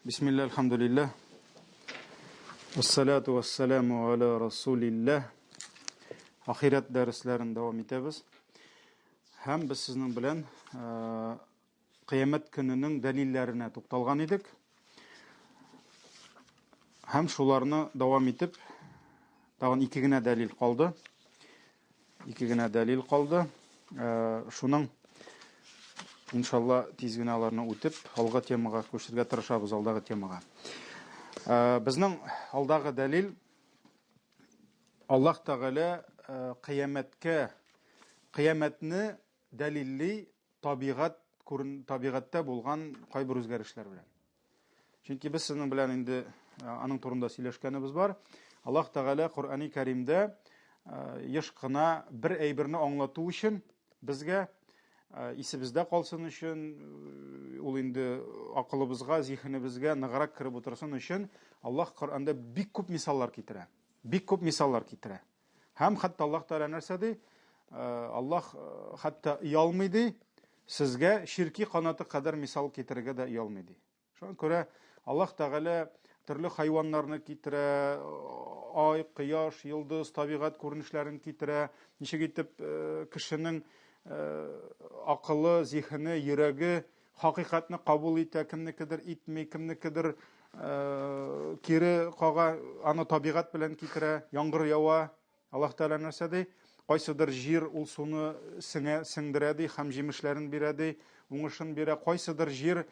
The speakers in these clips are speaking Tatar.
Bismillah, elhamdülillah. Vessalatu vesselamu ala Rasulillah. Ahiret derslerini devam etemiz. Hem biz sizin bilen kıyamet gününün delillerine to'xtalgan edik. Hem şularını devam etip, tag'in iki gina delil kaldı. Şunun inşallah tezginalarını o'tib, alga temaga ko'chirga tirishamiz, alдағы temaga. Bizning alдағы dalil Alloh Taala qiyomatni dalilli tabiatda bo'lgan qay bir o'zgarishlar bilan. Chunki biz sizning bilan endi aning turunda сөйләшкәнебез бар. Alloh Taala Qur'oni Karimda еш qына bir әйберне аңлату өчен безгә исебездә калсын өчен, ул инде акылыбызга, зиһенебезгә ныграк кирип утырсын өчен Аллаһ Коръанда бик күп мисаллар китерә. Һәм хәтта Аллаһ Таала нәрсә ди? Аллаһ хәтта уялмый ди, сезгә ширки канаты кадәр мисал китерергә дә уялмый ди. Шуңа күрә Аллаһ Таала төрле хайваннарны китерә, ай, кояш, йолдыз, табигать күренешләрен китерә, ничек итеп кешенең акылы, зиһене, йөрәге хакыйкатьне кабул итә, кемнекедер итми, кемнекедер кире кага, аны табигать белән китерә, яңгыр ява. Аллаһ Таала нәрсә ди? Кайсыдыр җир ул суны сеңдерә ди, һәм җимешләрен бирә ди, уңышын бирә. Кайсыдыр җир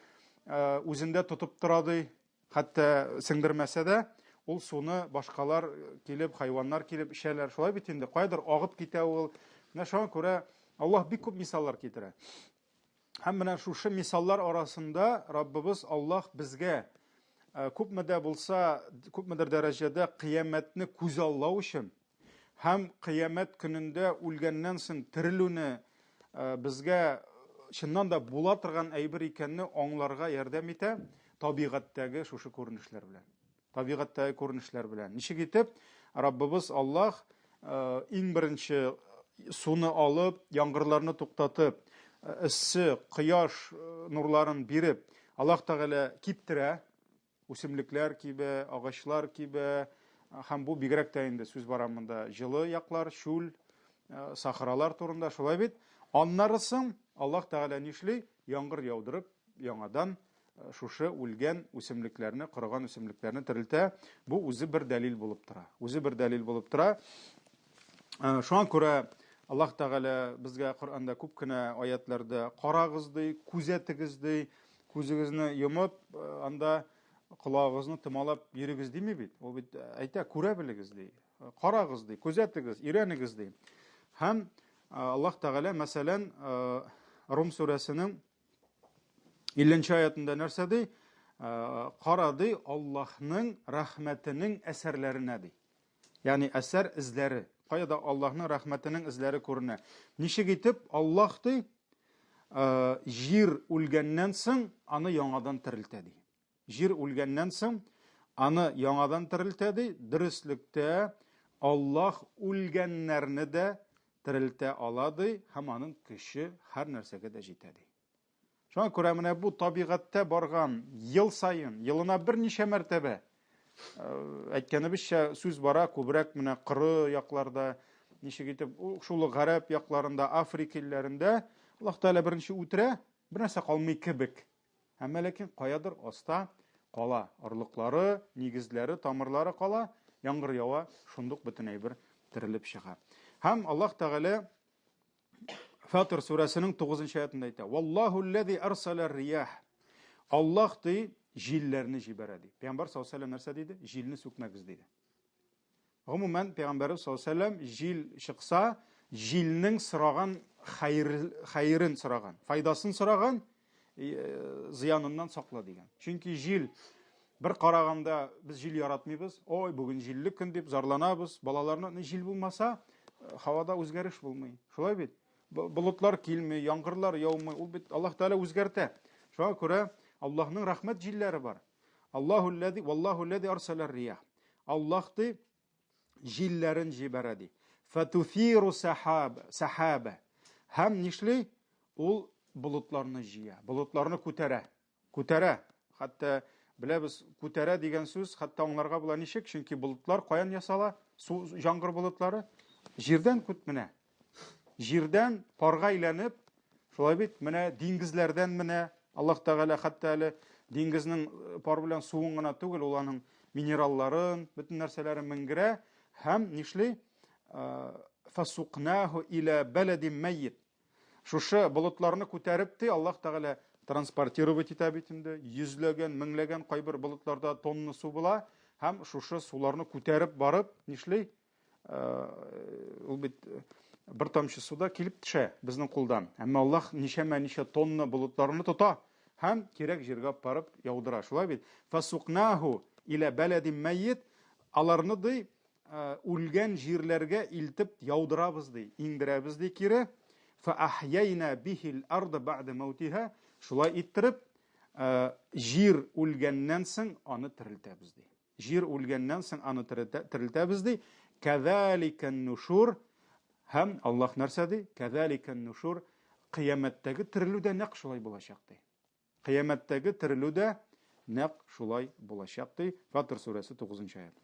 үзендә тотып тора ди, хәтта сеңдермәсә дә, ул суны башкалар килеп, хайваннар килеп ишәләр. Шулай бит инде, кайдыр агып китә ул. Менә шуңа күрә Аллаһ бик күп мисаллар китерә. Һәм менә шушы мисаллар арасында Раббыбыз Аллаһ безгә күпмедә булса, күпмедер дәрәҗәдә кыямәтне күзаллау өчен һәм кыямәт көнендә үлгәннән соң терелүне безгә чыннан да була торган әйбер икәнне аңларга ярдәм итә табигатьтәге шушы күренешләр белән. Ничек итеп Раббыбыз Аллаһ иң беренче суны алып, яңгырларны туктатып, эссе, кояш нурларын биреп, Аллаһ Таала киптерә, үсемлекләр кибә, агачлар кибә, һәм бу бигрәк тә инде сүз барамында җылы яклар, шул, сахаралар турында, шулай бит. Аннарысын Аллаһ Таала нишли? Яңгыр яудырып, яңадан шушы үлгән үсемлекләрне, кырган үсемлекләрне терелтә. Бу үзе бер дәлил булып тора. Шуңа күрә Аллаһ Таала безгә Коръанда күп кенә аятларда карагыз ди, күзәтегез ди, күзегезне йомып, анда колагыгызны тымалап йөрегез дими бит. Ул бит әйтә, күрә белегез ди, карагыз ди, күзәтегез, ирәнегез ди. Һәм Аллаһ Таала мәсәлән Рум сүрәсенең 50-нче аятында нәрсә ди? Кара ди Аллаһның рәхмәтенең әсәрләренә ди. Ягъни әсәр эзләре. Кайда Аллаһның рәхмәтенең эзләре күренә. Ничек итеп Аллаһ ди җир үлгәннән соң аны яңадан терелтә ди. Дөреслектә Аллаһ үлгәннәрне дә терелтә ала ди, һәм аның көче һәр нәрсәгә дә җитә ди. Шуңа күрә менә бу табигатьтә барган ел сайын, елына берничә мәртәбә әйткәнебезчә сүз бара, күбрәк менә кыры якларда, ничек итеп шул гарәп якларында, Африка илләрендә Аллаһ Таала беренче үтерә, бернәрсә калмый кебек. Һәм ләкин каядыр аста кала, орлыклары, нигезләре, тамырлары кала, яңгыр ява, шундук бөтен әйбер терелеп чыга. Һәм Аллаһ Таала Фатир сүрәсенең 9-нчы аятында әйтә: "Валлаһу аллази арсала ар-риях". Аллаһ ди җилләрне җибәрә ди. Пәйгамбер саллаллаһу алейһи ва саллям нәрсә диде? Җилне сүкмәгез диде. Гомумән Пәйгамбер саллаллаһу алейһи ва саллям җил чыкса, җилнең сораган хайрын сораган, файдасын сораган, зыяныннан сакла дигән. Чөнки җил бер караганда без җил яратмыйбыз. Ой, бүген җилле көн дип зарланабыз. Балаларны җил булмаса, һавада үзгәреш булмый. Шулай бит. Болытлар килмей, яңгырлар яумый. Ул бит Аллаһ Таала үзгәртә. Шуңа күрә Аллаһның рәхмәт җилләре бар. Валлаһу аллази арсала ар-риях. Аллаһ ди җилләрен җибәрә ди. Фатуфиру сахаба. Һәм нишли? Ул болытларны җыя, болытларны күтәрә. Хәтта Беләбез, күтәрә дигән сүз, хәтта аңларга була ничек, чөнки болытлар каян ясала? Су яңгыр болытлары җирдән күт менә. Җирдән парга әйләнеп, шулай бит, менә диңгезләрдән менә Аллаһ Тәгалә хәтта әле диңгезнең пар белән суын гына түгел, ул аның минералларын, бөтен нәрсәләрен менгерә һәм нишли фасуqnahu ila baladin mayyit. Шушы болытларны күтәреп ти Аллаһ Тәгалә транспортировать итә бит инде. Йөзләгән, меңләгән кайбер болытларда тонна су була һәм шушы суларны күтәреп барып нишли ул бит бер тамчы суда килеп төшә безнең кулдан. Әмма Аллаһ ничә тонна болытларны тота һәм кирәк җиргә барып яудыра. Шулай бит. Фасуqnahu ila baladin mayyit, аларны ди үлгән җирләргә илтеп яудырабыз ди, иңдерәбез ди кире. Fa ahyayna bihi al-ard ba'da mawtiha, шулай иттереп җир үлгәннән соң аны терелтәбез ди. Җир үлгәннән соң аны терелтәбез ди. Кәзаликан нушур, һәм Аллаһ нәрсә ди? Кәзаликан нушур, кыямәттәге терелүдә нәкъ шулай булачак ди. Кыямәттәге терелүдә нәкъ шулай булачак ди. Фатир сүрәсе 9-нчы аят.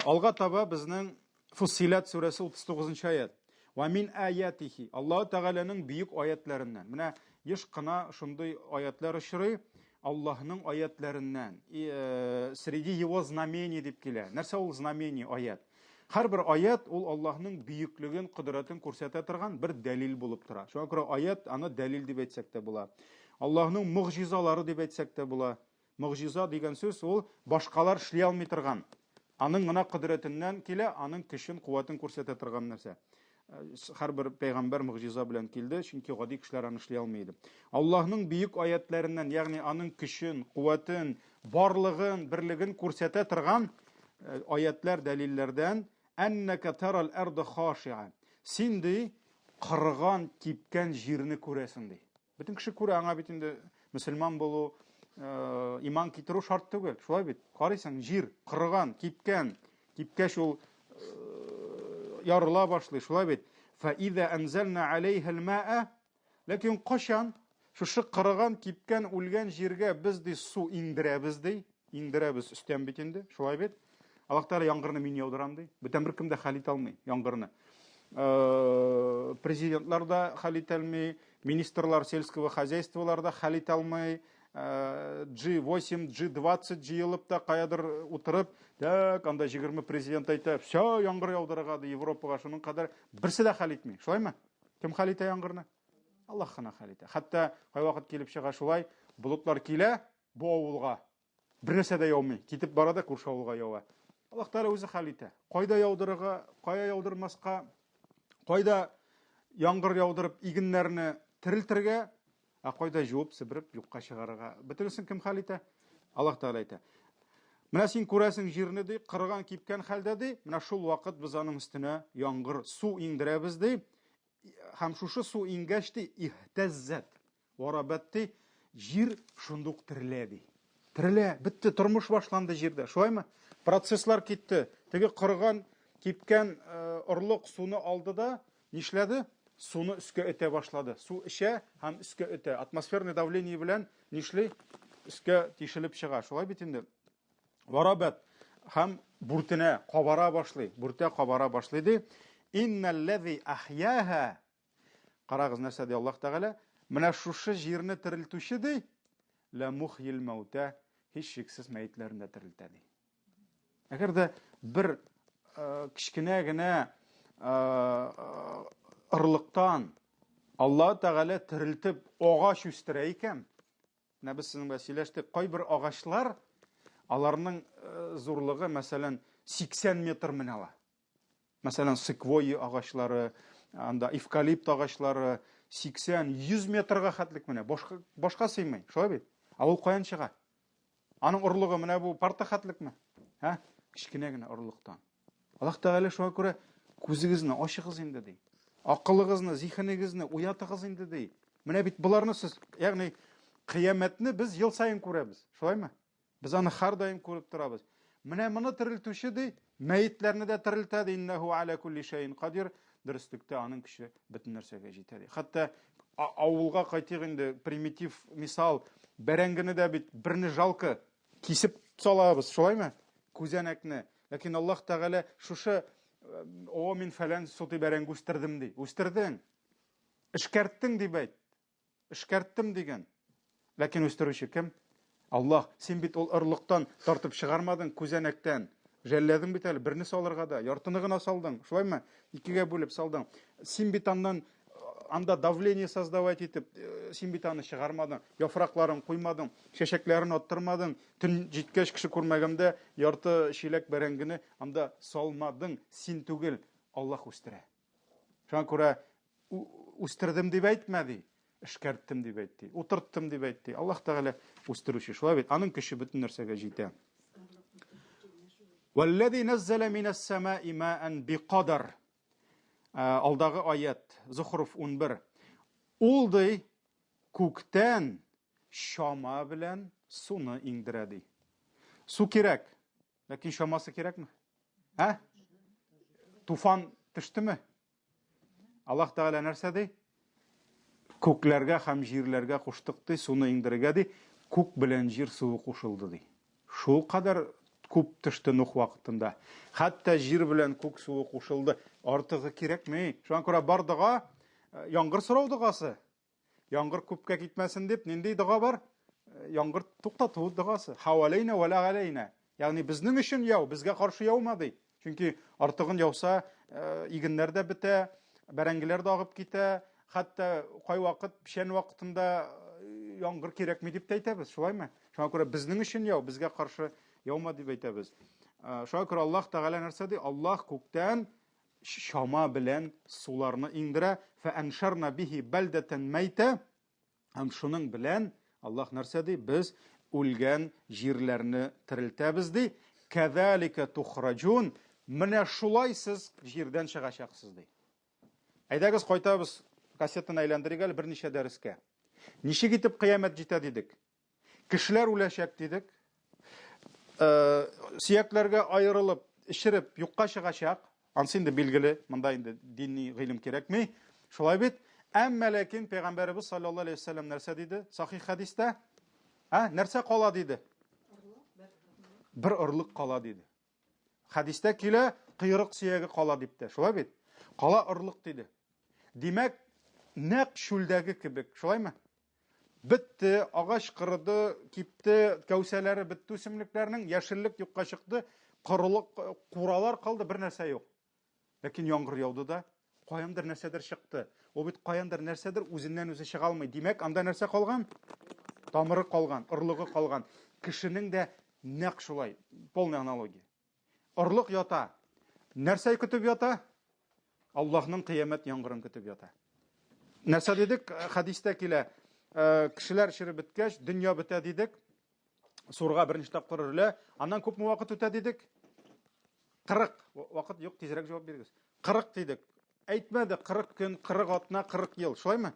Алга таба безнең Фуссилат сүрәсе 39-нчы аят. Ва мин аятихи, Аллаһ Тәгаләнең бөек аятларыннан. Менә еш кына шундый аятлар очрый, Аллаһның аятларыннан. Среди его знамений дип килә. Нәрсә ул знамение, аят? Һәрбер аят ул Аллаһның бөеклеген, кудрәтен күрсәтә торган бер дәлил булып тора. Шуңа күрә аят аны дәлил дип әйтсәк тә була. Аллаһның мугъҗизалары дип әйтсәк тә була. Мугъҗиза дигән сүз ул башкалар эшли алмый торган. Аның гына кудрәтеннән килә, аның көчен, куәтен күрсәтә торган нәрсә. Һәрбер пәйгамбер мугъҗиза белән килде, чөнки гади кешеләр аны эшли алмый иде. Аллаһның бөек аятларыннан, ягъни аның көчен, куәтен, барлыгын, берлеген күрсәтә торган аятлар, дәлилләрдән аннака тарал арда хаши'a. Син ди кырган, кипкән җирне күрәсең ди. Бөтен кеше күрә, аңа бит инде мөселман булу, иман китерү шарт түгел. Шулай бит. Карыйсың, җир кырган, кипкән, кипкәч ул ярыла башлый, шулай бит. Фа иза анзална алейха алма'a, ләкин кашан шушы кырган, кипкән, үлгән җиргә без ди су иңдерәбез ди, иңдерәбез өстән бит инде, шулай бит. Аллаһ Тәгалә яңгырны мин яудырам ди. Бүтән беркем дә хәл итә алмый яңгырны. Президентлар да хәл итә алмый, министрлар сельского хозяйстволар да хәл итә алмый. G8, G20 җыелып та каядыр утырып, так, анда 20 президент әйтә, "Всё, яңгыр яудырырга ди Европага", шуның кадәр берсе дә хәл итми. Шулаймы? Кем хәл итә яңгырны? Аллаһ гына хәл итә. Хәтта кай вакыт килеп чыга шулай, болытлар килә бу авылга. Берсе дә яумый, китеп бара да күрше авылга ява. Аллаһ Тәгалә үзе хәл итә. Кайда яудырырга, кая яудырмаска, кайда яңгыр яудырып игеннәрне терелтергә, кайда җуып сибереп юкка чыгарырга. Бөтенесен кем хәл итә? Аллаһ Тәгалә итә. Менә син күрәсең җирне ди, кырган, кипкән хәлдә ди, менә шул вакыт без аның өстенә яңгыр, су иңдерәбез ди. Һәм шушы су иңгәч ди, ихтаззат, варабат ди, җир шундук терелә ди. Терелә, битте, тормыш башланды җирдә. Шулаймы? Процесслар китте. Теге кырган, кипкән орлык суны алды да, нишләде? Суны өскә этә башлады. Су эчә һәм өскә этә. Атмосферный давление белән нишли? Өскә тишелеп чыга. Шулай бит инде. Варабат һәм бүртенә кабара башлый. Бүртә кабара башлый ди. Инналлази ахяха. Карагыз нәрсә ди Аллаһ Тәгалә? Менә шушы җирне терелтүче ди, ла мухйил маута, һич шиксез мәйетләрне терелтә ди. Әгәр дә бер кичкенә генә ырлыктан Аллаһ Тәгалә терелтеп агач үстерә икән, менә без сезнең белән сөйләштек, кайбер агачлар аларның зурлыгы, мәсәлән, 80 метр менә ала. Мәсәлән, секвойя агачлары, анда эвкалипт агачлары 80-100 метрга хәтлек менә, башка сыймый, шулай бит. Ул каян чыга? Аның орлыгы менә бу парта хәтлекме? Кичкенә генә орлыктан. Аллаһ Тәгалә шуңа күрә күзегезне ачыгыз инде ди. Акылыгызны, зиһенегезне уятыгыз инде ди. Менә бит буларны сез, ягъни кыямәтне без ел сайын күрәбез. Шулаймы? Без аны һәр даим күреп торабыз. Менә моны терелтүче ди, мәйетләрне дә терелтә ди. Иннаху аля кулли шайин кадир. Дөрестлектә аның көче бөтен нәрсәгә җитә ди. Хәтта авылга кайтыйк инде, примитив мисал, бәрәңгене дә бит берне жалко кисеп салабыз, шулаймы? Күзәнәкне. Ләкин Аллаһ Тәгалә шушы о мин фәлән соты бәрәңге үстердем ди. Үстердең. Эшкәрттең дип әйт. Эшкәрттем дигән. Ләкин үстерүче кем? Аллаһ. Син бит ул ырлыктан тартып чыгармадың күзәнәктән. Жәлләдең бит әле берне салырга да, яртыны гына салдың. Шулаймы? Икегә бүлеп салдың. Син бит аннан анда давление создавать итеп, син бит аны чыгармадың, яфракларын куймадың, чәчәкләрен аттырмадың, төн җиткәч кеше күрмәгәндә ярты чиләк бәрәңгене анда салмадың, син түгел, Аллаһ үстерә. Шуңа күрә үстердем дип әйтмәди, эшкәрттем дип әйтте, утырттым дип әйтте. Аллаһ Тәгалә үстерүче, шулай бит, аның көче бөтен нәрсәгә җитә. وَالَّذِي نَزَّلَ مِنَ السَّمَاءِ مَاءً بِقَدَرٍ. Алдағы аят, Зухруф 11. Ул ди күктән шама белән суны иңдерә ди. Су кирәк, ләкин шамасы кирәкме? Туфан төштеме? Аллаһ Тәгалә нәрсә ди? Күкләргә һәм җирләргә куштык ди, суны иңдерергә ди. Күк белән җир суы кушылды ди. Шул кадәр күп төште Нух вакытында. Хәтта җир белән күк суы кушылды. Артыгы кирәкме? Шуңа күрә бар дога яңгыр сорау догасы. Яңгыр күпкә китмәсен дип, нинди дога бар? Яңгыр туктату догасы. Хавалейна ва ла галейна. Ягъни безнең өчен яу, безгә каршы яумады. Чөнки артыгын яуса, игеннәр дә бетә, бәрәңгеләр дә агып китә. Хәтта кай вакыт пешән вакытында яңгыр кирәкме дип әйтәбез, шулаймы? Шуңа күрә безнең өчен яу, безгә каршы яумады дип әйтәбез. Шуңа күрә Аллаһ Тәгалә нәрсә ди? Аллаһ күктән шама белән суларны иңдерә. Фәаншарна биһи бәлдәтән мәйтә. Һәм шуның белән Аллаһ нәрсә ди? Без үлгән җирләрне терелтәбез ди. Кәзалика тухраҗун. Менә шулай сез җирдән чыгачаксыз ди. Әйдәгез кайтабыз, кассетаны әйләндерик әле берничә дәрескә. Ничек итеп кыямәт җитә дидек? Кешеләр үләчәк дидек. Сөякләргә аерылып, ишереп, юкка чыгачак. Ансы инде билгеле, монда инде дини гыйлем кирәкми. Шулай бит. Әмма ләкин Пәйгамбәрбез саллаллаһу алейһи ва саллям нәрсә диде? Сахих хадистә? Нәрсә кала диде? Бер ырлык кала диде. Хадистә килә, кыйрык сөяге кала дип тә. Шулай бит. Кала ырлык диде. Димәк, нәкъ шүлдәге кебек. Шулаймы? Битте, агач кырды, кипте, кәүсәләре битте, үсемлекләрнең яшеллек юкка чыкты, кырылык, куралар калды, бер нәрсә юк. Ләкин яңгыр яуды да, каяндыр нәрсәдер чыкты. Ул бит каяндыр нәрсәдер үзеннән үзе чыга алмый. Димәк, анда нәрсә калган? Тамыры калган, ырлыгы калган. Кешенең дә нәкъ шулай, полная аналогия. Ырлык ята. Нәрсә көтеп ята? Аллаһның кыямәт яңгырын көтеп ята. Нәрсә дидек? Хадистә килә. Кешеләр чиреп беткәч, дөнья бетә дидек. Сурга беренче тапкыр өрелә. Аннан күпме вакыт үтә дидек? 40. Вакыт юк, тизрәк җавап бирегез. 40 дидек. Әйтмәде 40 көн, 40 атна, 40 ел. Шулаймы?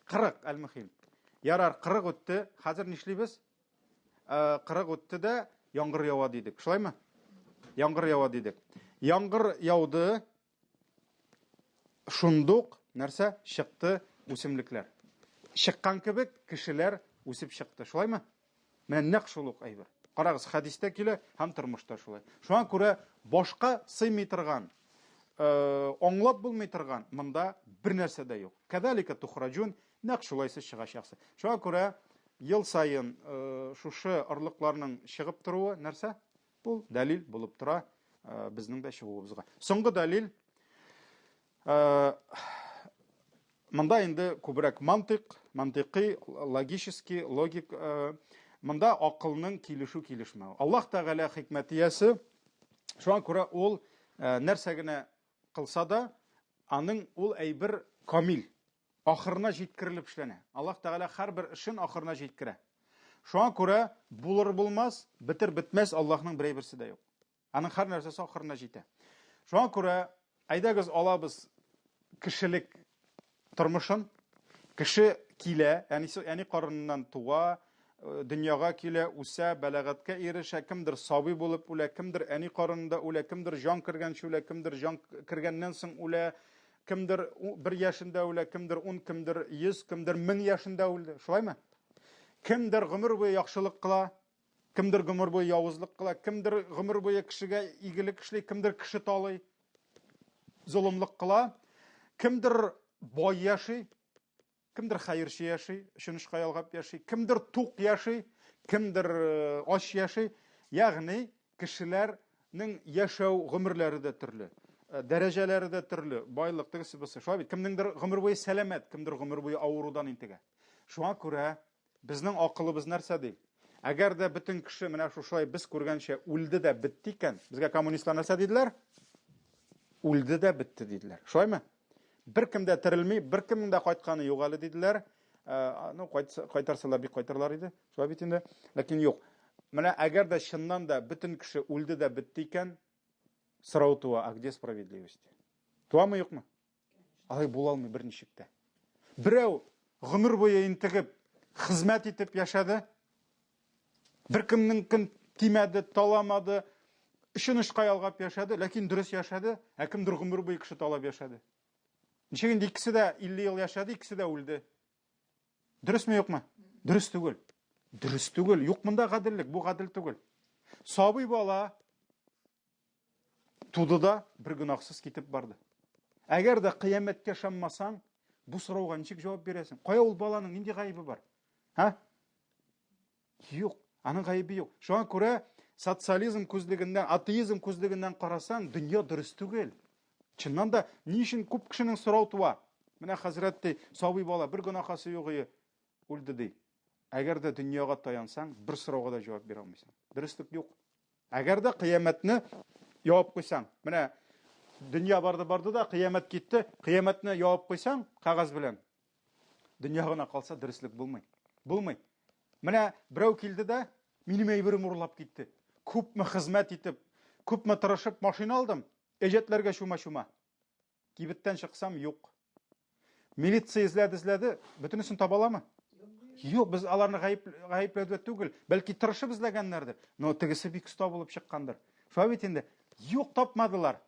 40 әл-мөхим. Ярар, 40 үтте. Хәзер нишлибез? 40 үтте дә яңгыр ява дидек. Шулаймы? Яңгыр ява дидек. Яңгыр яуды. Шундук нәрсә? Чыкты үсемлекләр. Чыккан кебек кешеләр үсеп чыкты. Шулаймы? Менә нәкъ шул ук әйбер. Карагыз, хадистә килә һәм тормышта шулай. Шуңа күрә башка сыймый торган, аңлап булмый торган монда бер нәрсә дә юк. Кәзалика тухраҗун, нәкъ шулай сез чыгачаксыз. Шуңа күрә ел сайын шушы ырлыкларның чыгып торуы нәрсә? Бу дәлил булып тора безнең дә чыгуыбызга. Соңгы дәлил монда инде күбрәк мантыйкый, логический, логик, монда акылның килешү-килешмәү. Аллаһ Тәгалә хикмәтиясе, шуңа күрә ул нәрсә генә кылса да, аның ул әйбер камил, ахырына җиткерелеп эшләнә. Аллаһ Тәгалә һәрбер эшен ахырына җиткерә. Шуңа күрә булыр булмас, битер битмәс Аллаһның бер әйберсе дә юк. Аның һәр нәрсәсе ахырына җитә. Шуңа күрә әйдәгез алабыз кешелек тормышын. Кеше килә, яни карыннан туа, дөньяга килә, үсә, бәлагатькә ирешә, кемдер сабый булып үлә, кемдер әни карынында үлә, кемдер җан кергәнче үлә, кемдер җан кергәннән соң үлә, кемдер 1 яшендә үлә, кемдер 10, кемдер 100, кемдер 1000 яшендә үлә. Шулаймы? Кемдер гомер буе яхшылык кыла, кемдер гомер буе явызлык кыла, кемдер гомер буе кешегә игелек эшли, кемдер кеше талый, золымлык кыла, кемдер бай яши, кемдер хәерче яши, өчен эшкә ялгап яши, кемдер тук яши, кемдер аш яши. Ягъни кешеләрнең яшәү гомерләре дә төрле, дәрәҗәләре дә төрле, байлык тегесе бусы. Шулай бит, кемнеңдер гомер буе сәламәт, кемдер гомер буе авырудан интегә. Шуңа күрә безнең акылыбыз нәрсә ди? Әгәр дә бөтен кеше менә шулай без күргәнчә үлде дә бетте икән, безгә коммунистлар нәрсә диделәр? Үлде дә бетте диделәр. Шулаймы? Беркем дә терелми, беркемнең дә кайтканы юк әле диделәр. Ну, кайтарсалар бик кайтарлар иде. Шулай бит инде. Ләкин юк. Менә әгәр дә чыннан да бөтен кеше үлде дә бетте икән, сорау туа, а где справедливость? Туамы, юкмы? Алай була алмый берничек тә. Берәү гомер буе интегеп, хезмәт итеп яшәде. Беркемнең көн тимәде, таламады, өчен эшкә ялгап яшәде, ләкин дөрес яшәде, ә кемдер гомер буе кеше талап яшәде. Ничек инде икесе дә 50 ел яшәде, икесе дә үлде. Дөресме, юкмы? Дөрес түгел. Дөрес түгел. Юк монда гаделлек, бу гадел түгел. Сабый бала туды да бер гөнаһсыз китеп барды. Әгәр дә кыямәткә ышанмасаң, бу сорауга ничек җавап бирәсең? Кая ул баланың нинди гаебе бар? Ха? Юк, аның гаебе юк. Шуңа күрә социализм күзлегеннән, атеизм күзлегеннән карасаң, дөнья дөрес түгел. Чыннан да ни өчен күп кешенең сорау туа? Менә хәзрәт ди, сабый бала бер гөнаһысы юк ие, үлде ди. Әгәр дә дөньяга таянсаң, бер сорауга да җавап бирә алмыйсың. Дөрестлек юк. Әгәр дә кыямәтне явап куйсаң, менә дөнья барды да, кыямәт китте, кыямәтне явап куйсаң, кагаз белән, дөнья гына калса дөрестлек булмый. Булмый. Менә берәү килде дә, минем әйберем урлап китте. Күпме хезмәт итеп, күпме тырышып машина алдым, әҗәтләргә шума-шума. Кибеттән чыксам, юк. Милиция эзләде, бөтенесен таба аламы? Юк, без аларны гаепләүдә түгел, бәлки тырышып эзләгәннәрдер. Но тегесе бик оста булып чыккандыр. Шулай бит инде. Юк, тапмадылар.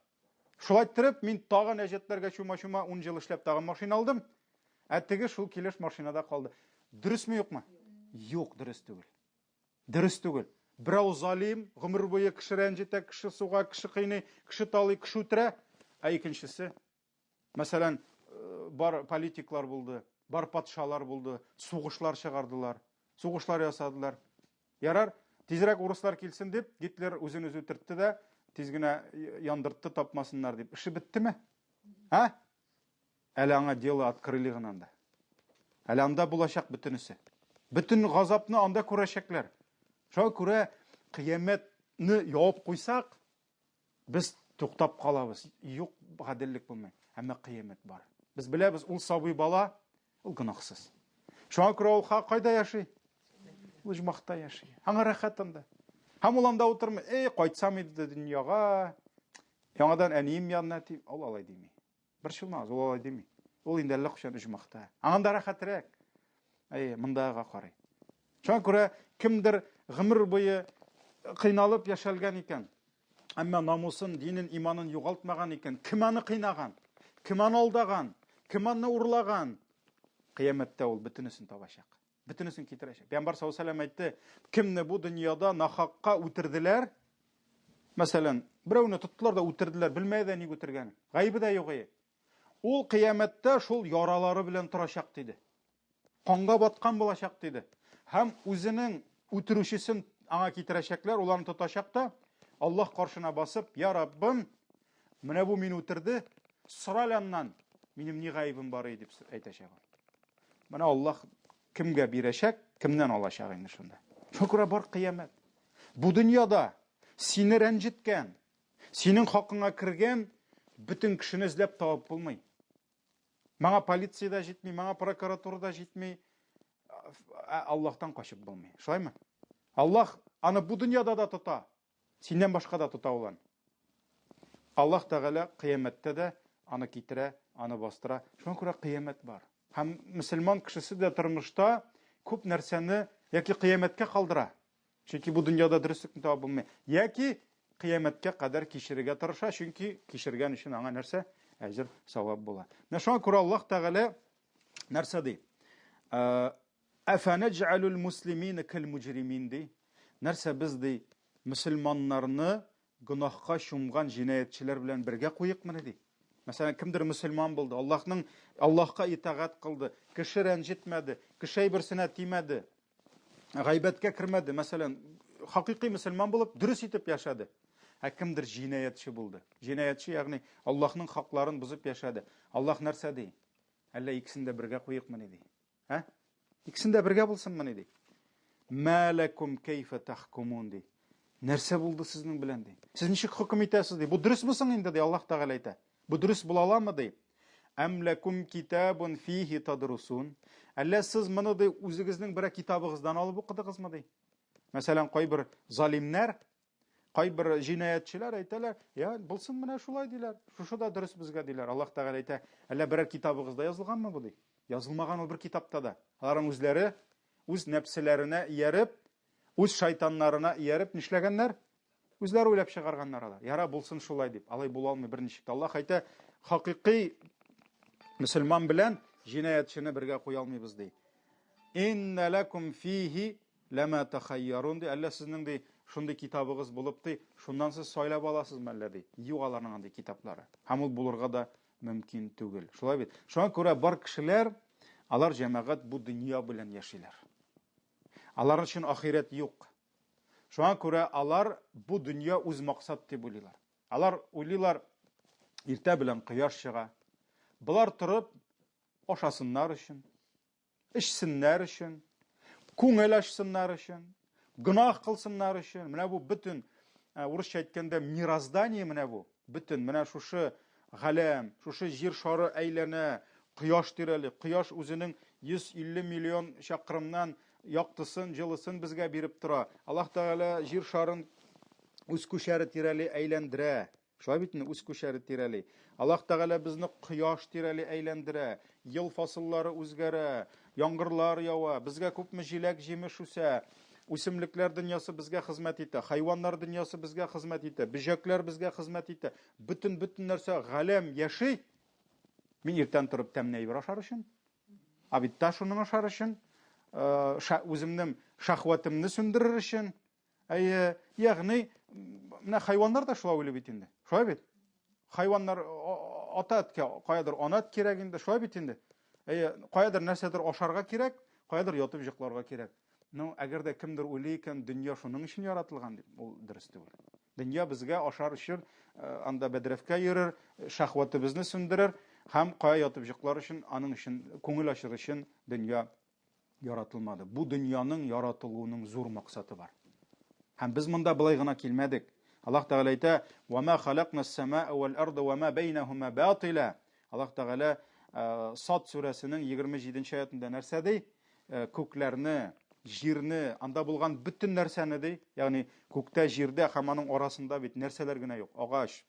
Шулай итеп, мин тагын әҗәтләргә шума-шума 10 ел эшләп тагын машина алдым. Ә теге шул килеш машинада калды. Дөресме, юкмы? Юк, дөрес түгел. Дөрес түгел. Берәү залим, гомер буе кеше рәнҗетә, кеше суга, кеше кыйный, кеше талый, кеше үтерә. Ә икенчесе, мәсәлән, бар политиклар булды, бар патшалар булды, сугышлар чыгардылар, сугышлар ясадылар. Ярар, тизрәк урыслар килсен дип, Гитлер үзен үзе үтертте дә, тиз генә яндыртты, тапмасыннар дип. Эше биттеме? Ха? Әле аңа дело открыли гына анда. Әле анда булачак бөтенесе. Бөтен газапны анда күрәчәкләр. Шуңа күрә кыямәтне явап куйсак, без туктап калабыз. Юк, гаделлек булмый. Әмма кыямәт бар. Без беләбез, ул сабый бала, ул гөнаһсыз. Шуңа күрә ул кайда яши? Ул җмахта яши. Аңа рәхәт анда. Һәм ул анда утырмый, кайтсам иде дөньяга, яңадан әнием янына тип, ул алай дими. Бер шулмаз, ул алай дими. Ул инде әллә кушан җмахта. Аңда рәхәтрәк. Мондага карый. Шуңа күрә кемдер гомер буе кыйналып яшәлгән икән, әмма намусын, динен, иманын югалтмаган икән, кем аны кыйнаган, кем аны алдаган, кем аны урлаган, кыямәттә ул бөтенесен табачак. Бөтенесен китерәчәк. Пәйгамбер саллаллаху алейһи ва сәллям әйтте, кемне бу дөньяда нахакка үтерделәр, мәсәлән, берәүне тоттылар да үтерделәр, белмәй дә ник үтергән. Гаибе дә юк иде. Ул кыямәттә шул яралары белән торачак диде. Канга баткан булачак диде. Һәм үзенең үтерүчесен аңа китерәчәкләр, уларны тотачак та, Аллаһ каршына басып, "Я Раббым, менә бу мине үтерде, сораланнан, минем ни гаибем бар иде" дип әйтәчәк. Менә Аллаһ кемгә бирәчәк, кемнән алачак инде шунда. Шөкүрә бар кыямәт. Бу дөньяда сине рәнҗеткән, синең хакыңа кергән бөтен кешене эзләп табып булмый. Маңа полициядә җитми, маңа прокуратурада җитми, Аллаһтан качып булмый. Шулаймы? Аллаһ аны бу дөньяда да тота, синнән башка да тота улан. Аллаһ Тәгалә кыямәттә дә аны китерә, аны бастыра. Шуңа күрә кыямәт бар. Һәм мөселман кешесе дә тормышта күп нәрсәне яки кыямәткә калдыра. Чөнки бу дөньяда дөреслекне таба булмый. Яки кыямәткә кадәр кичерергә тырыша, чөнки кичергән өчен аңа нәрсә? Әҗр, савап була. Менә шуңа күрә Аллаһ Тәгалә нәрсә ди? Әфәнәҗәлул муслимина кәл муҗримин ди. Нәрсә без ди мөселманнарны гынахка чумган җинаятьчеләр белән бергә куйыкмы ди? Мәсәлән, кемдер мөселман булды, Аллаһка итагать кылды, кеше рәнҗетмәде, кеше берсенә тимәде, гайбәткә кермәде. Мәсәлән, хакыйкый мөселман булып, дөрес итеп яшады. Кемдер җинаятьче булды. Җинаятьче, ягъни Аллаһның хакларын бузып яшады. Аллаһ нәрсә ди? Әллә икесен дә бергә куйыкмы ди? Икесен дә бергә булсынмы ди? Мәләкум кайфа тахкумун ди. Нәрсә булды сезнең белән ди? Сез ничек хөкем итәсез ди? Бу дөрес булсын инде ди, Аллаһ Тәгалә әйтә. Бу дөрес була аламы ди? Әмләкум китабун фихи тадрусун. Әллә сез моны ди үзегезнең бер китабыгыздан алып укыдыгызмы ди? Мәсәлән, кайбер залимнәр, кайбер җинаятьчеләр әйтәләр, я, булсын менә шулай диләр. Шушы да дөрес безгә диләр. Аллаһ Тәгалә әйтә, әллә бер китабыгызда язылганмы бу ди? Язылмаган ул бер китапта да. Аларның үзләре үз нәфселәренә ияреп, үз шайтаннарына ияреп нишләгәннәр? Үзләре уйлап чыгарганнар алар. Яра булсын шулай дип. Алай була алмый берничек. Аллаһ әйтә, хакыйкый мөселман белән җинаятьчене бергә куя алмыйбыз ди. Инна лакум фихи лама тахайярун ди. Әллә сезнең ди шундый китабыгыз булып ди, шуннан сез сайлап аласызмы әллә ди? Юк, аларның андый китаплары. Һәм ул булырга да мөмкин түгел. Шулай бит. Шуңа күрә бар кешеләр, алар җәмәгать бу дөнья белән яшиләр. Алар өчен ахирет юк. Шуңа күрә алар бу дөнья үз максат дип уйлыйлар. Алар уйлыйлар, иртә белән кояш чыга. Булар торып ашасыннар өчен, эчсеннәр өчен, күңел ачсыннар өчен, гынах кылсыннар өчен. Менә бу бөтен урысча әйткәндә мироздание, менә бу бөтен менә шушы галәм, шушы җир шары әйләнә, кояш тирәли. Кояш үзенең 150 миллион чакрымнан яктысын, җылысын безгә биреп тора. Аллаһ Тәгалә җир шарын үз күчәре тирәли әйләндерә. Шулай бит, үз күчәре тирәли. Аллаһ Тәгалә безне кояш тирәли әйләндерә. Ел фасыллары үзгәрә, яңгырлар ява, безгә күпме җиләк җимеш үсә. Үсемлекләр дөньясы безгә хезмәт итә, хайваннар дөньясы безгә хезмәт итә, бөҗәкләр безгә хезмәт итә. Бөтен нәрсә галәм яши. Мин иртән торып тәмле әйбер ашар өчен, бит шуның ашар өчен, үземнең шахватымны сүндерер өчен. Ягъни, менә хайваннар да шулай уйлый бит инде. Шулай бит. Хайваннар ата-әткә каядыр анат кирәк инде, шулай бит инде. Каядыр нәрсәдер ашарга кирәк, каядыр ятып җыкларга кирәк. Әгәр дә кемдер уйлый икән, дөнья шуның өчен яратылган дип, ул дөрес түгел. Дөнья безгә ашар өчен, анда бәдрәфкә йөрер, шахватыбызны сүндерер, һәм кая ятып җыклар өчен, аның өчен күңел ачыр өчен дөнья яратылмады. Бу дөньяның яратылуының зур максаты бар. Һәм без монда былай гына килмәдек. Аллаһ Тәгалә әйтә: "Ва ма халакнас самаа вал арда ва ма байнахума батила." Аллаһ Тәгалә Сад сүрәсенең 27-нче аятында нәрсә ди? Күкләрне, җирне, анда булган бөтен нәрсәне ди, ягъни күктә, җирдә һәм аның арасында бит нәрсәләр генә юк. Агач,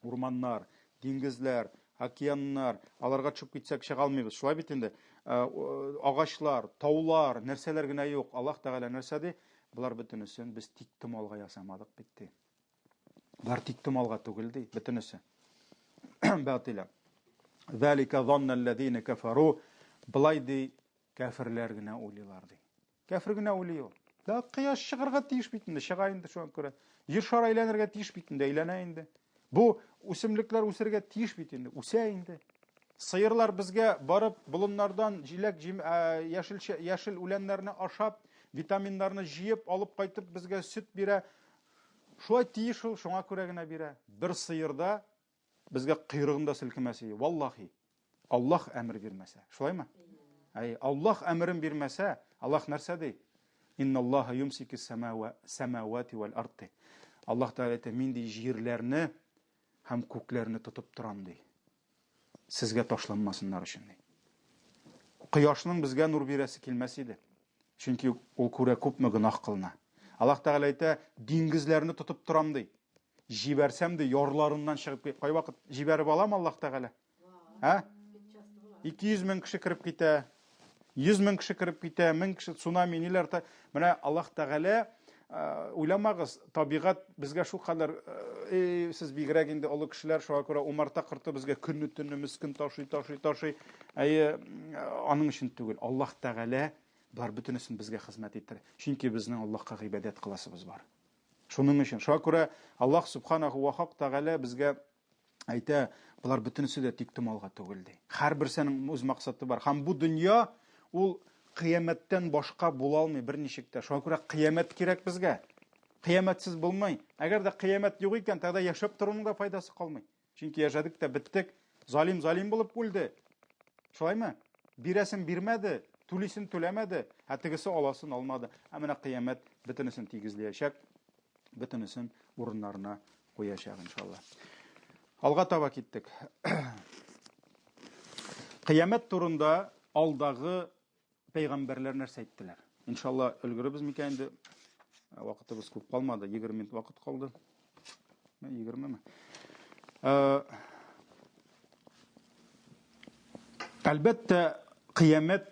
урманнар, диңгезләр, океаннар, аларга төшеп китсәк чыга алмыйбыз. Шулай бит инде. Агачлар, таулар, нәрсәләр генә юк. Аллаһ Тәгалә нәрсә ди? Булар бөтенесен без тиктималга ясамадык битте. Булар тиктималга түгел ди, бөтенесе. Батила. Залика занна аллазина кафару. Булай ди, кафирләр генә уйлыйлар ди. Кафир генә уйлый ул. Да кояш чыгарга тиеш бит инде, чыга инде шуңа күрә. Җир шары әйләнергә тиеш бит инде, әйләнә инде. Бу үсемлекләр үсәргә тиеш бит инде, үсә инде. Сыерлар безгә барып болыннардан җиләк яшел үләннәрне ашап, витаминнарны җыеп алып кайтып безгә сөт бирә. Шулай тиеш ул, шуңа күрә генә бирә. Бер сыерда безгә кыйрыгында селкемәсе, валлаһи. Аллаһ әмер бирмәсә. Шулаймы? Аллаһ әмерен бирмәсә, Аллаһ нәрсә ди? Инналлаһа юмсики самавати вал арди. Аллаһ Тәгалә әйтә: "Мин ди җирләрне һәм күкләрне тотып торам" ди. Сезгә ташланмасыннар өчен ди. Кояшның безгә нур бирәсе килмәс иде. Чөнки ул күрә күпме гынах кылына. Аллаһ Тәгалә әйтә: "Диңгезләрне тотып торам" ди. Җибәрсәм ди, ярларыннан чыгып, кай вакыт җибәреп алам Аллаһ Тәгалә? 200 мең кеше кирип китә, 100 мең кеше кирип китә, 1000 кеше цунами ниләр та. Менә Аллаһ Тәгалә, уйламагыз, табигать безгә шул кадәр, сез бигрәк инде олы кешеләр, шуңа күрә умарта кырты безгә көнне-төнне мискин ташый. Аның өчен түгел. Аллаһ Тәгалә Бұлар бүтінісін бізге қызмет еттір. Чөнки біздің Аллахқа ғибадат қыласыбыз бар. Шуның үшін, шуңа күрә Аллах субханаху ва тағала бізге әйтә, бұлар бүтінісі де тиктімалға түгелде. Һәрберсенең үз мақсаты бар. Һәм бу дөнья ул қияматтан башка була алмый берничектә. Шуңа күрә қиямат кирәк безгә. Қияматсыз булмай. Әгәр дә қиямат юк икән, тагда яшәп торуның да файдасы калмый. Чөнки яшәдек тә биттек. Залим булып үлде. Шулаймы? Бирәсен бирмәде, түлисен түләмәде, тегесе аласын алмады. Менә қиямат бөтенесен тигезләячәк, бөтенесен урыннарына куячак иншалла. Алга таба киттек. Қиямат турында алдагы пәйгамбәрләр нәрсә әйттеләр? Иншалла өлгеребез микән инде? Вакытыбыз күп калмады, 20 минут вакыт калды. 20 ми? Әлбәттә, қиямат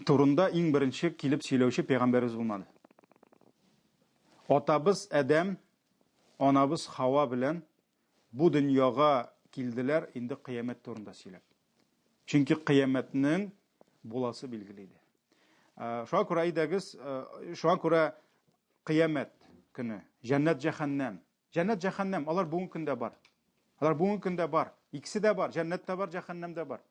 турында иң беренче килеп сөйләүче пәйгамбәрбез булмады. Атабыз Адәм, анабыз Хава белән бу дөньяга килделәр инде қиямат турында сөйләп. Чөнки қияматның буласы билгеле иде. Шуңа күрә әйдәгез, шуңа күрә қиямат көне, җәннәт җәһәннәм. Җәннәт җәһәннәм, алар бүгенге көндә бар. Алар бүгенге көндә бар. Икесе дә бар, җәннәт тә бар, җәһәннәм дә бар.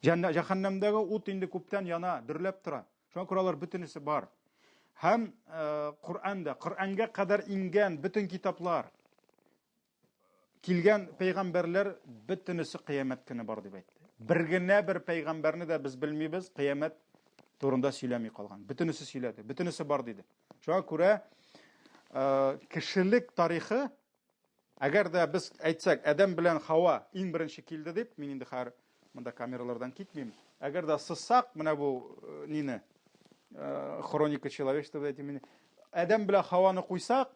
Җәһәннәмдәге ут инде күптән яна, дөрләп тора. Шуңа күрә алар бөтенесе бар. Һәм Коръәндә, Коръәнгә кадәр ингән бөтен китаплар, килгән пәйгамбәрләр бөтенесе қиямат көне бар дип әйтте. Бер генә бер пәйгамбәрне дә без белмибез, қиямат турында сөйләми калган. Бөтенесе сөйләде, бөтенесе бар диде. Шуңа күрә кешелек тарихы, әгәр дә без әйтсәк, Адәм белән Хава иң беренче килде дип, мин инде хәр монда камералардан китмим. Әгәр дә сызсак, менә бу нине хроника человечества дип әйтим, Адәм белән Хаваны куйсак,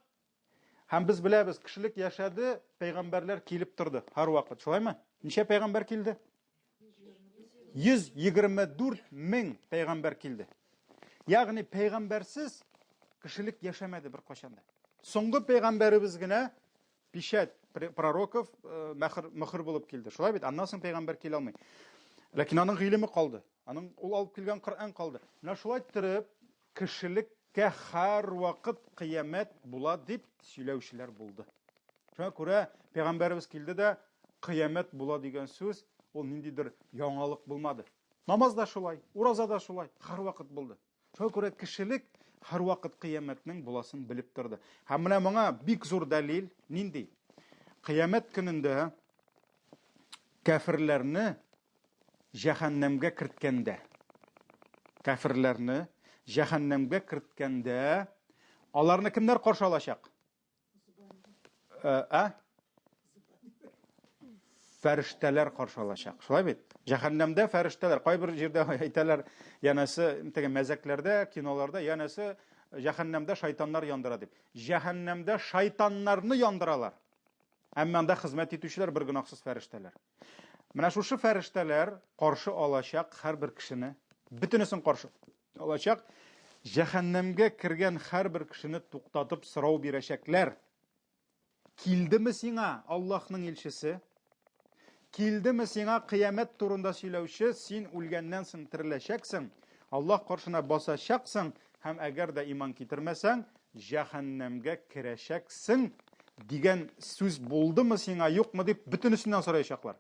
һәм без беләбез, кешелек яшәде, пәйгамбәрләр килеп торды һәр вакыт. Шулаймы? Ничә пәйгамбәр килде? 124 мең пәйгамбәр килде. Ягъни пәйгамбәрсез кешелек яшәмәде бер качанда. Соңгы пәйгамбәребез генә пишәт пророков мөхр булып килде. Шулай бит, аннан соң пәйгамбәр килә алмый. Ләкин аның гыйлеме калды. Аның ул алып килгән Коръән калды. Менә шулай торып, кешелеккә һәр вакыт қиямат була дип сөйләүчеләр булды. Шуңа күрә пәйгамбәребез килде дә қиямат була дигән сүз ул ниндидер яңалык булмады. Намаз да шулай, ураза да шулай, һәр вакыт булды. Шуңа күрә кешелек һәр вакыт қияматның буласын белеп торды. Һәм менә моңа бик зур дәлил нинди? Қиямат көнендә кафирләрне җәһәннәмгә керткәндә, кафирләрне җәһәннәмгә керткәндә, аларны кемнәр каршы алачак? Фәрештәләр каршы алачак. Шулай бит? Җәһәннәмдә фәрештәләр, кайбер җирдә әйтәләр, янәсе тәгә мәзәкләрдә, киноларда, янәсе җәһәннәмдә шайтаннар яндыра дип. Җәһәннәмдә шайтаннарны яндыралар. Әмма анда хезмәт итүчеләр бер гөнаһсыз фәрештәләр. Менә шушы фәрештәләр каршы алачак һәрбер кешене, бөтенесен каршы алачак. Җәһәннәмгә кергән һәрбер кешене туктатып сорау бирәчәкләр. Килдеме сиңа Аллаһның илчесе? Килдеме сиңа қиямат турында сөйләүче? Син үлгәннән соң тереләчәксең, Аллаһ каршына басачаксың, һәм әгәр дә иман китермәсәң, җәһәннәмгә керәчәксең дигән сүз булдымы сиңа, юкмы дип бөтенесеннән сораячаклар.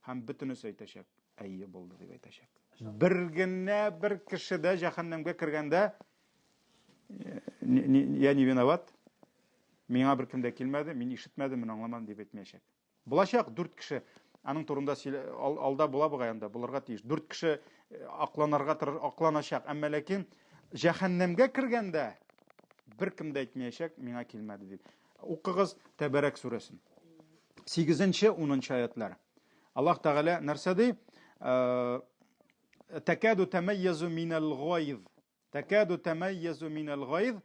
Һәм бөтенесе әйтәчәк, әйе булды дип әйтәчәк. Бер генә бер кеше дә җәһәннәмгә кергәндә, я не виноват, миңа беркем дә килмәде, мин ишетмәдем, мин аңламадым дип әйтмәячәк. Булачак 4 кеше, аның турында алда була бугайында, булырга тиеш. 4 кеше акланачак, әмма ләкин җәһәннәмгә кергәндә беркем дә әйтмәячәк, миңа килмәде дип. Укыгыз Тәбәрәк сүрәсен. 8-10 аятлар. Аллаһ Тәгалә нәрсә ди? Такаду тамайязу минал гайз. Такаду тамайязу минал гайз.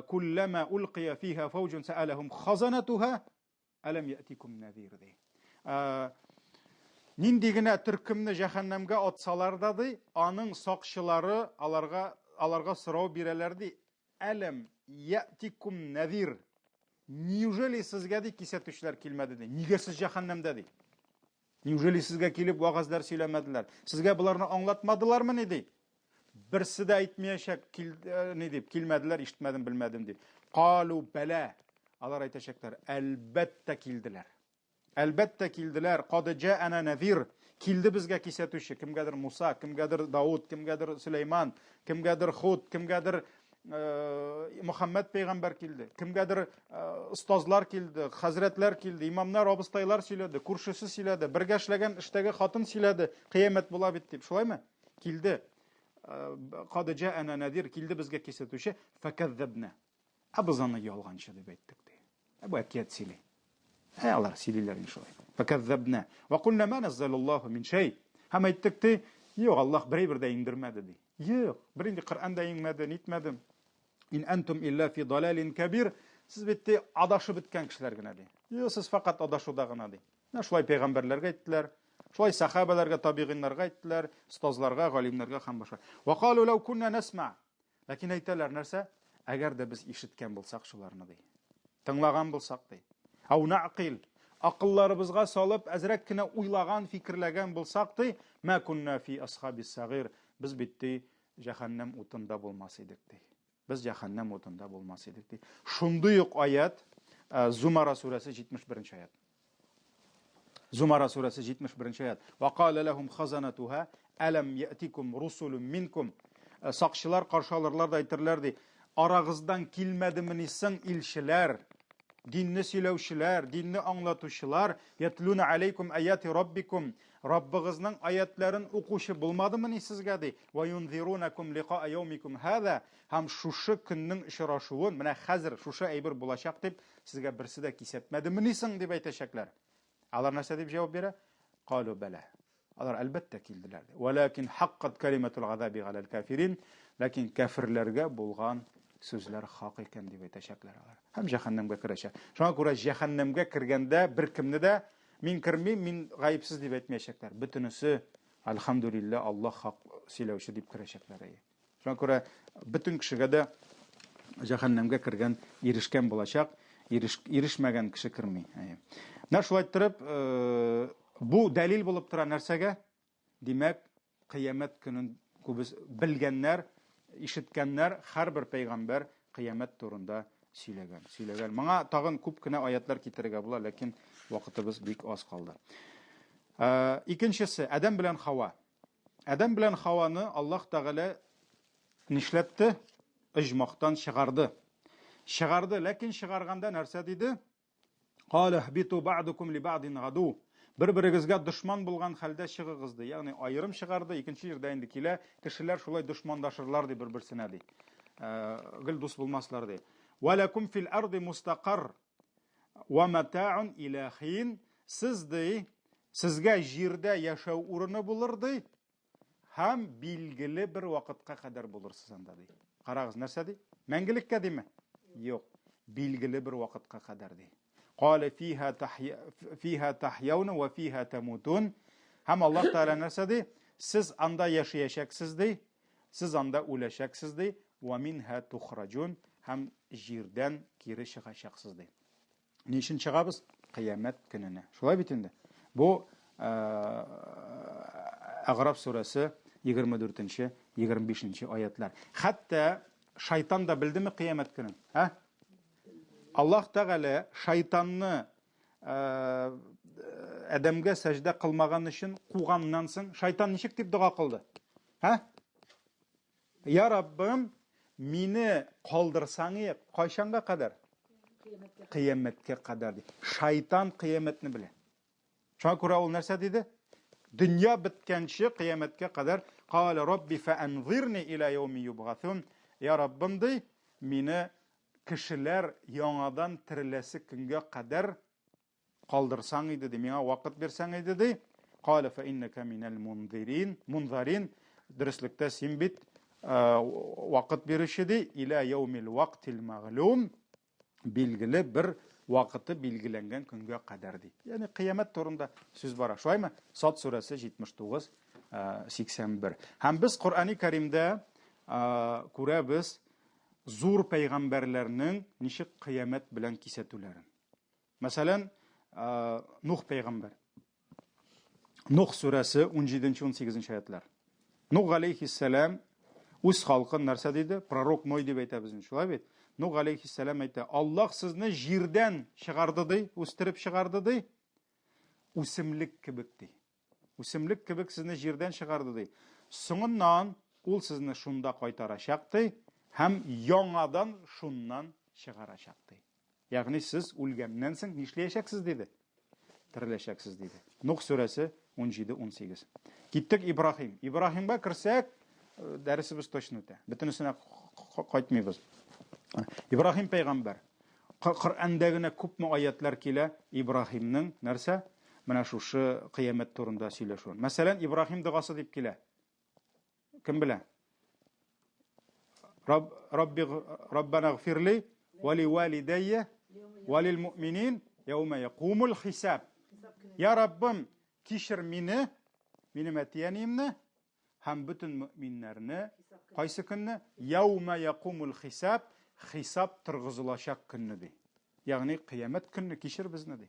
Куллама улqiya fiha fawjun sa'alahum khazanatuha alam ya'tikum nadhir ди. Нинди генә төркемне җәһәннәмгә атсалар да ди, аның сакчылары аларга сорау бирәләр ди. Алам ya'tikum nadhir. Неужели сезгә ди кисәтүчләр килмәде ди? Нигә сез җәһәннәмдә ди? Неужели сезгә килеп вагазлар сөйләмәделәр? Сезгә буларны аңлатмадылармы ди? Birsi de aytmayacak, ne deyip, kilmediler, işitmedim, bilmedim deyip. Qalu bela. Alar aytacaklar, elbette kildiler. Elbette kildiler. Qad ja'ana nazir. Kildi bizga kesatuvchi. Kimgadir Musa, kimgadir Davud, kimgadir Süleyman, kimgadir Hud, kimgadir Muhammed peygamber kildi. Kimgadir ustozlar kildi, hazretler kildi, imamlar, obistaylar söyledi, kurshisi söyledi, birga ishlagan ishdagi xotin söyledi. Qiyomat bo'la bit deb. Shulaymi? Kildi. Qad ja'ana nazir. Kildi bizga kesatuvchi. Fakazzabna. Abızanı yolğançı deb aytdik. Bu akiyat sili. Ayaklar sililer inşallah. Fekazzebne. Ve kulna ma nazzalallahu min şey. Hem ayttık de, yok Allah bir de indirmedi de. Yok. Birinci Kur'an'da inmedi, nitmedim. İn entum illa fi dalalin kabir. Siz bitti adaşı bitken kişiler gine de. Yok siz fakat adaşıda gine de. Şulay peygamberlerge ayttılar. Şulay sahabelerge, tabiğinlerge ayttılar. Ustazlarga, galimlerge ham başka. Ve qalu law kunna nasma. Lakin ayttılar nerse? Eğer de biz işitken bulsak şularını de. Tınlagan bulsak de. Av naqil. Akıllarımızga salıp azrakkina uylagan, fikirlagan bulsak da ma kunna fi ashabis sagir. Biz bitti cehennem otunda bulmasaydık de. Biz cehennem otunda bulmasaydık de. Şunduyuk ayet Zumara suresi 71. ayet. Zumara suresi 71. ayet. Ve qala lehum khazanatuha alam ya'tikum rusulun minkum. Sakçılar karşı alırlar da aytırlardı. Arağızdan kilmedimini sen ilşiler. Dinni söylevşiler, dinni anlatışılar, yetluna aleykum ayati rabbikum. Rabbinizin ayetlerin okuşu bulmadı mı sizge de? Ve yunzirunakum liqa yevmikum hada. Ham şuşu günün işraşuun, mene hazır şuşu eybir bulaşak deyip, sizge birisi de kisetmedi mi nisin deyip aytaşaklar. Alar nasıl deyip cevap bere? Qalu bela. Alar elbette kildiler. Velakin haqqat kelimetul azabi alel kafirin. Lakin kafirlerge bulgan sözler hak eken deyip aytaşaklar. Hem cehennemge kireşe. Şuna göre cehennemge kirgende bir kimni de min kirmeyim, min gayipsiz deyip aytmayacaklar. Bütünüsü elhamdülillah Allah hak söylevşi deyip kireşekler. Şuna göre bütün kişiye de cehennemge kirgen erişken bulacak. Erişmegen kişi kirmey. Ne şu ayttırıp bu delil bulup tura nersege? Demek kıyamet günün bilgenler, işitkenler, her bir peygamber kıyamet turunda söylegan. Bana tağın küp kine ayetler kitirge bula, lakin vakitimiz bik az kaldı. İkincisi, Adem bilen Hava. Adem bilen Hava'nı Allah Teala nişletti, icmaktan çıkardı. Çıkardı, lakin çıkarganda nerse dedi? Qala ihbitu ba'dukum li ba'din gadu. Bir-biringizga düşman bulgan halde çıgıgızdı. Yani ayrım çıkardı, ikinci yerde indikile kişiler şulay düşmandaşırlardı bir-birsine de. Gül dost bulmaslardı. Ve lekum fil ardı mustaqar ve mata'un ila hin. Sizge jirde yaşav urunu bulurdu. Hem bilgili bir vakitka kadar bulursunuz anda de. Qarağız nerse de? Mengilikka değil mi? Yok. Bilgili bir vakitka kadar de. قال فيها تحيون وفيها تموتون. Hem Allah Teala nerse de? Siz anda yaşayacaksınız de. Siz anda öleşacaksınız de. Ve minha tuhracun. Hem jirden geri çıkacaksınız de. Niçin çıkabız? Kıyamet gününe. Şulay bitindi. Bu A'raf suresi 24. 25. ayetler. Hatta şeytan da bildi mi kıyamet günün? Ha? Allah Teala şeytanını Adem'ge secde kılmagan için kuğandan soň şeytan nişik dip dua kıldı? Ha? Ya Rabbim meni kaldırsaňy kaçanga kadar? Kıyametke kadar. Şeytan kıyametini bile. Şuna göre ol nerse dedi? Dünya bitkençi kıyametke kadar. Qala Rabbi fa'anzirni ila yevmi yub'athun. Ya Rabbim de meni kişiler yanadan tirilesi günge kadar kaldırsan idi, mena vakit bersen idi de. Qala fa innaka minel munzirin. Dürüstlükte sen bit vakit berişidi ila yevmil vaktil ma'lum. Bilgili bir vakiti bilgilengen günge kadar de. Yani kıyamet turunda söz var. Şuay mı? Sad suresi 79 81. Hem biz Kur'an-ı Kerim'de kurabız zor peygamberlerinin nişik kıyamet bilen kisetülerin. Mesela Nuh peygamber. Nuh suresi 17-18. ayetler. Nuh aleyhisselam Үз халқын нәрсә дейді? Пророк Ной деп әйтә безне, шулай бит? Нух алейхиссалам әйтә, Аллах сезне җирдән чыгарды ди, үстереп чыгарды ди, үсемлек кебек ди. Үсемлек кебек сезне җирдән чыгарды ди. Соңыннан ул сезне шунда кайтарачак ди, һәм яңадан шуннан чыгарачак ди. Ягъни сез үлгәннән соң нишләячәксез диде? Тереләчәксез диде. Нух сүрәсе 17-18. Киттек Ибрахим. Ибрахимга керсәк, дәресебез точно үтә. Бөтенесенә кайтмыйбыз. Ибрахим пәйгамбәр. Коръәндә генә күпме аятлар килә Ибрахимның нәрсә? Менә шушы кыямәт турында сөйләшү. Мәсәлән, Ибрахим дугасы дип килә. Кем белә? Раббана гфирли ва ли валидайя ва лил муъминин яума якумул хисаб. Я Раббым, кишер мине, минем әтиянимне, һәм бөтен мөэминнәрне, кайсы көнне? Яума якумул хисаб, хисап торгызылачак көнне ди. Ягъни кыямәт көнне кишер безне ди.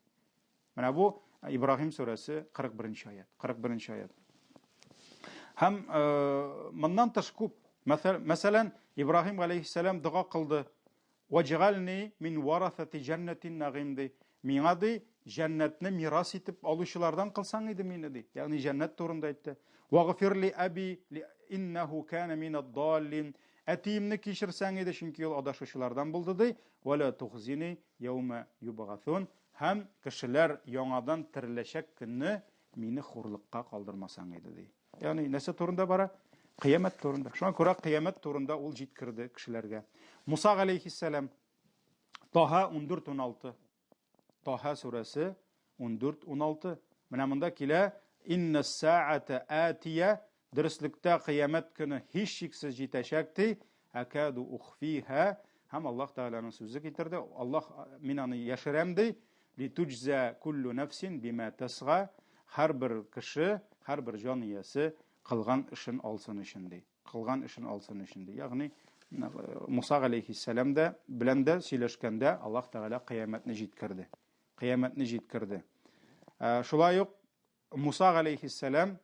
Менә бу Ибрахим сүрәсе 41-нче аят. 41-нче аят. Һәм моннан тыш күп. Мәсәлән, Ибрахим алейхиссалам дуга кылды. Ваҗгальни мин варасати җаннатин нагим ди. Миңа ди җәннәтне мирас итеп алучылардан кылсаң иде мине ди. Ягъни җәннәт турында әйтте. Вагфирли аби иннаху кана мин ад-даллин. Әтиемне кичерсәң иде, чөнки ул адашучылардан булды ди. Вала тухзини яума юбгасун. Һәм кешеләр яңадан тереләчәк көнне мине хурлыкка калдырмасаң иде ди. Ягъни нәрсә турында бара? Кыямәт турында. Шуңа күрә кыямәт турында ул җиткерде кешеләргә. Муса алейхиссалам Таха 14-16. Таха сүрәсе 14-16. Менә монда килә: "Инна саата атия", дөреслектә кыямәт көне һич шиксез җитәчәк ди. "Акаду ухфиха", һәм Аллаһ Тәгаләнең сүзе китерде. Аллаһ мин аны яшерәм ди. "Литуҗза куллу нафсин бима тасга", һәрбер кеше, һәрбер җан иясе кылган эшен алсын өчен ди. Кылган эшен алсын өчен ди. Ягъни Муса алейхиссалам да белән дә сөйләшкәндә Аллаһ Тәгалә кыямәтне җиткерде. Кыямәтне җиткерде. Шулай ук Муса алейхиссалам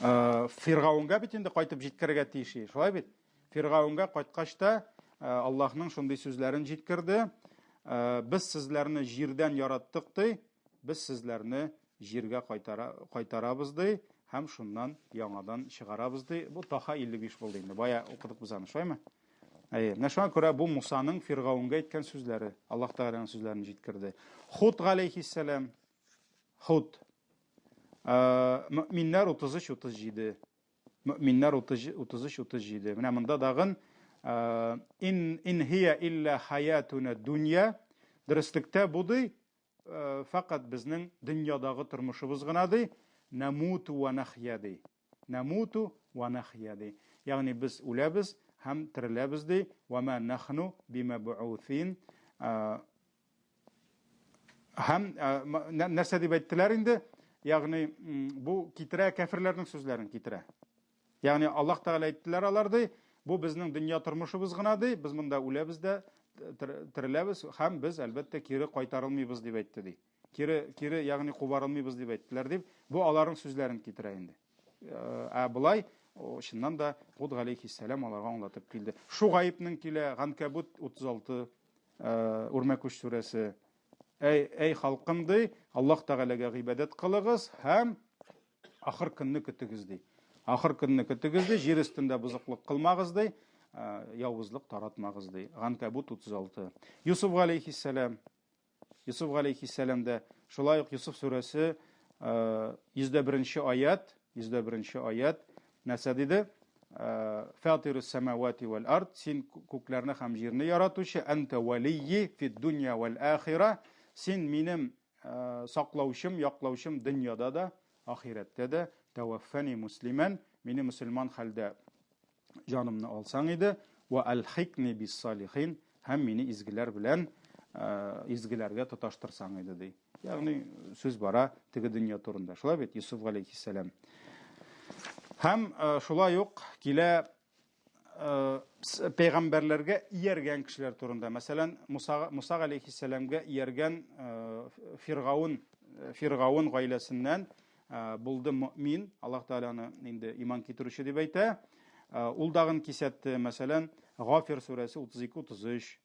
Фиргаунга бит инде кайтып җиткерергә тиеш. Шулай бит? Фиргаунга кайткач та Аллаһның шундый сүзләрен җиткерде. Без сезләрне җирдән яраттык ди, без сезләрне җиргә кайтарабыз ди, һәм шуннан яңадан чыгарабыз ди. Бу Таха 55 булды инде. Бая укыдык без аны, шулаймы? Менә шуңа күрә бу Мусаның Фиргаунга әйткән сүзләре, Аллаһ Тәгаләнең сүзләрен җиткерде. Худ алейхиссалам, Худ мөэминнәр 33-37. Мөэминнәр 33-37. Менә монда дагын ин хия илля хаятуна дунья. Дөрестлектә бу ди фақат безнең дөньядагы тормышыбыз гына ди. Намуту ва нахья ди. Намуту ва нахья ди. Ягъни без үләбез һәм тереләбез ди. Ва ма нахну бимабуутин. Һәм нәрсә дип әйттеләр инде? Ягъни бу китерә кафирләрнең сүзләрен китерә. Ягъни Аллаһ Тәгалә әйттеләр алар ди. Бу безнең дөнья тормышыбыз гына ди. Без монда үләбез дә тереләбез һәм без әлбәттә кире кайтарылмыйбыз дип әйтте ди. Кире ягъни кубарылмыйбыз дип әйттеләр дип, бу аларның сүзләрен китерә инде. Булай, чыннан да Худ алейхиссалам аларга аңлатып килде. Шугайбның килә Ганкабут 36 Үрмәкүш сүрәсе. Эй халкым ди, Аллаһ Тәгаләгә гыйбадәт кылыгыз һәм ахыр көнне көтегез ди. Ахыр көнне көтегез ди, җир өстендә бузыклык кылмагыз ди, явызлык таратмагыз ди. Ганкабут 36. Юсуф алейхиссалам да шулай ук Юсуф сүрәсе 101-нче аят, 101-нче аят нәрсә диде? Фатирус самавати вал ард, син күкләрне һәм җирне яратучы, анта валийи фид дунья вал ахира, син минем саклаучым, яклаучым дөньяда да, ахирәттә дә. Таваффани муслиман, мине мусульман хәлдә җанымны алсаң иде. Ва алхикни бис салихин, һәм мине изгеләр белән изгеләргә тоташтырсаң иде ди. Ягъни сүз бара теге дөнья турында. Шулай бит Юсуф алейхиссалам. Һәм шулай ук килә пәйгамбәрләргә ияргән кешеләр турында. Мәсәлән, Муса алейхиссаламга ияргән Фиргаун гаиләсеннән булды мөэмин, Аллаһ Тәгаләне инде иман китерүче дип әйтә. Ул дагын кисәтте, мәсәлән, Гафир сүрәсе 32-33.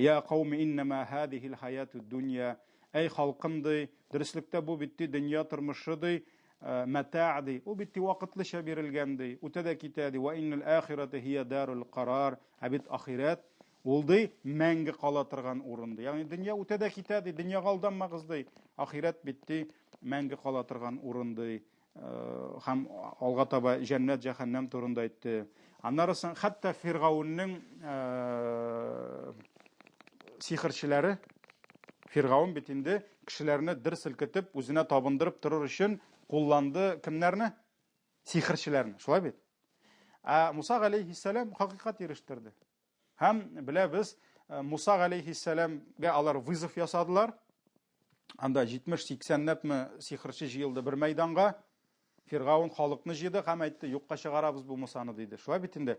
Я кауми иннама һадихил хаятуд дунья. Эй халкым ди, дөреслекдә бу битти дөнья тормышы ди, матаа ди. Ул битти вакытлыча бирелгән ди, үтә дә китә ди. Ва иннал ахирата хия дарул карар. Абит ахират ул ди мәңге кала торган урын ди. Ягъни дөнья үтә дә китә ди, дөньяга алданмагыз ди. Ахират битти мәңге кала торган урын ди. Һәм алга таба җәннәт җәһәннәм турында әйтте. Аннарысын хәтта Фиргаунның сихерчеләре, Фиргаун бит инде кешеләрне дер селкетеп, үзенә табындырып торыр өчен кулланды кемнәрне? Сихерчеләрне. Шулай бит. Муса алейхиссалам хакыйкать ирештерде. Һәм беләбез, Муса алейхиссаламга алар вызов ясадылар. Анда 70-80 нәпме сихерче җыелды бер мәйданга. Фиргаун халыкны җыйды һәм әйтте, юкка чыгарабыз бу Мусаны диде. Шулай бит инде.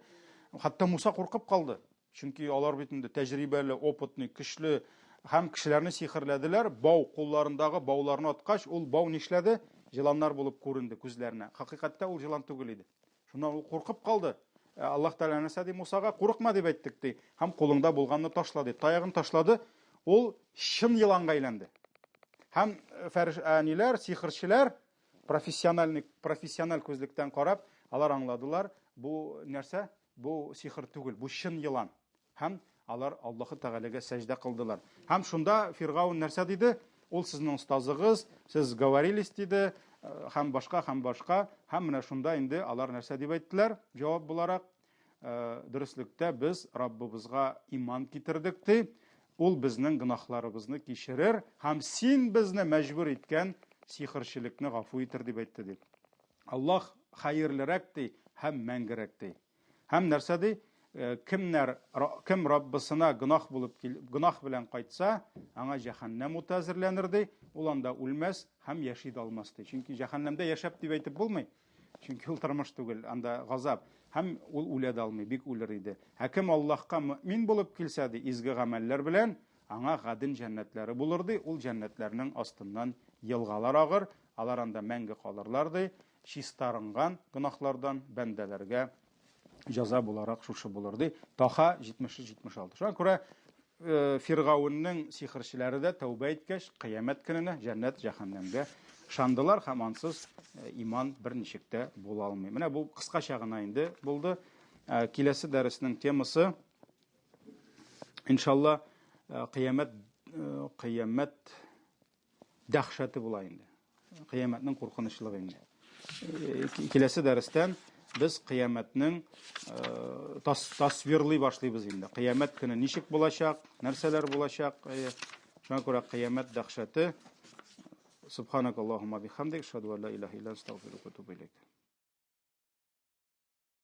Хәтта Муса куркып калды. Чөнки алар бит инде тәҗрибәле, опытный, көчле һәм кешеләрне сихерләделәр. Бау кулларындагы бауларны аткач, ул бау нишләде? Җыланнар булып күренде күзләренә. Хакыйкатьтә ул җылан түгел иде. Шуннан ул куркып калды. Аллаһ Тәгалә нәрсә ди Мусага? Курыкма дип әйттек ди. Һәм кулыңда булганны ташла ди. Таягын ташлады. Ул чын еланга әйләнде. Һәм фәришәниләр, сихерчеләр профессиональ күзлектән карап, алар аңладылар, бу нәрсә? Бу сихер түгел, бу чын елан. Һәм алар Аллаһ Тәгаләгә сәҗдә кылдылар. Һәм шунда Фиргаун нәрсә диде? Ул сезнең устазыгыз, сез говорились диде, һәм башка. Һәм менә шунда инде алар нәрсә дип әйттеләр? Җавап буларак, дөреслектә без Раббыбызга иман китердек ди. Ул безнең гынахларыбызны кичерер, һәм син безне мәҗбүр иткән сихерчелекне гафу итер дип әйтте ди. Аллаһ хәерлерәк ди һәм мәңгерәк ди. Һәм нәрсә ди? Кем Раббысына гынах белән кайтса, аңа җәһәннәм уты әзерләнер ди. Ул анда үлмәс һәм яши дә алмас ди. Чөнки җәһәннәмдә яшәп дип әйтеп булмый. Чөнки ул тормыш түгел, анда газап. Һәм ул үлә дә алмый, бик үлер иде. Кем Аллаһка мөмин булып килсә ди, изге гамәлләр белән, аңа гадин җәннәтләре булыр ди. Ул җәннәтләрнең астыннан елгалар агыр, алар анда мәңге калырлар ди. Чистарынган гынахлардан бәндәләргә җәза буларак шушы булыр ди. Таха 70-76. Шуңа күрә Фиргаунның сихерчеләре дә тәүбә иткәч, кыямәт көненә җәннәт җәһәннәмгә шандылар һәм ансыз иман берничектә була алмый. Менә бу кыскача гына инде булды. Киләсе дәреснең темасы иншалла кыямәт дәһшәте була инде. Кыямәтнең куркынычлыгы инде. Киләсе дәрестән без кыямәтнең тасвирлый башлыйбыз инде. Кыямәт көне ничек булачак, нәрсәләр булачак? Шуңа күрә кыямәт дәһшәте. Субханакаллаһумма бихамдик, ашһаду ан ла илаһа илля анта, астагфирука ва атубу илейк.